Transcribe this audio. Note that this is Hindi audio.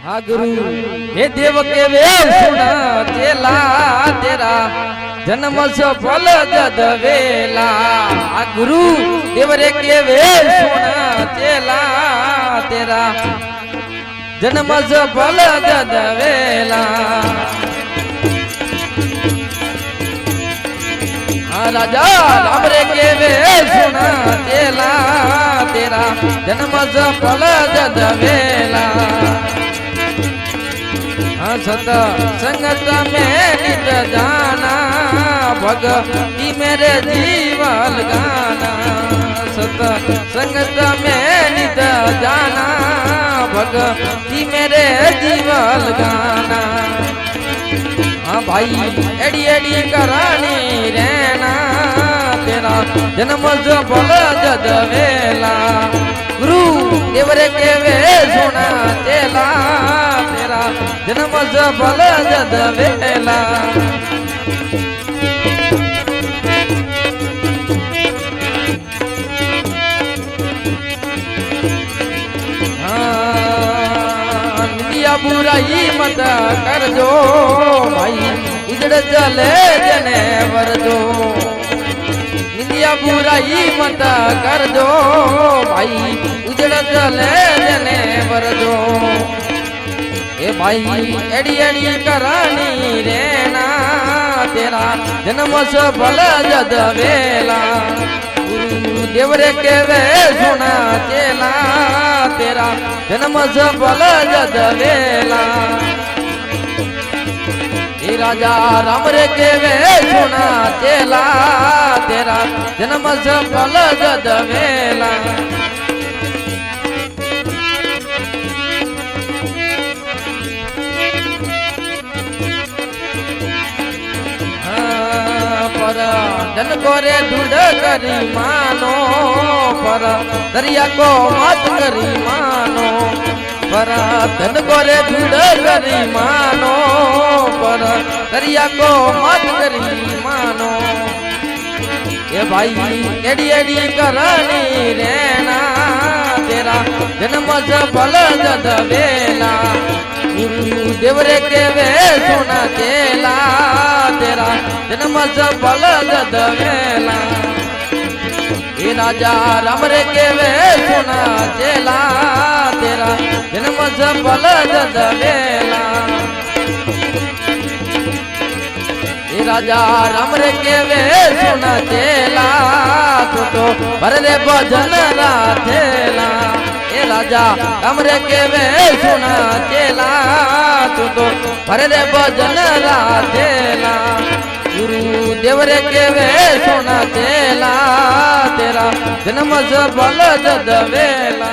हाँ गुरु हे देव के वे सुना चेला तेरा जन्म सफल जद वेला। हाँ गुरु देव रे के वे सुना चेला तेरा जन्म सफल जद वेला। हाँ राजा राम रे के वे सुना चेला तेरा जन्म सफल जद वेला। सत संगत में नित जाना भगती मेरे जीवन गाना। सत संगत में नित जाना भगती मेरे जीवन गाना। हाँ भाई एड़ी एड़ी करानी रहना तेरा जन्म सफल जद वेला। गुरु देवरे के वे सुना चेला तेरा जन्म सफल जद वेला। निंदिया बुराई मत कर दो भाई उजड़ चले जने वर दो। निंदिया बुराई मत कर दो भाई उजड़ चले जने वर दो। ए भाई एड़ी एड़ी करानी रहना तेरा जन्म सफल जद वेला। गुरु देवरे के वे सुना चेला तेरा जन्म सफल जद वेला। ए राजा राम रे के वे सुना चेला तेरा जन्म सफल जद वेला। धन गोरे ढूंढ करी मानो पर दरिया को मत करी मानो। पर धन गोरे ढूंढ करी मानो पर दरिया को मत करी मानो। ये भाई एड़ी एड़ी करानी रहना तेरा जन्म सफल जद वेला। गुरु देवरे के वे सुना चेला तेरा जन्म सफल जद वेला। ये राजा राम रे के वे सुना चेला तेरा जन्म सफल जद वेला। ये राजा राम रे के वे सुना चेला तो भर रे भजन राधेला। ये राजा राम रे के वे सुना चेला तो भर रे भजन राधेला। गुरु देवरे के वे सुना चेला तेरा जन्म सफल जद वेला।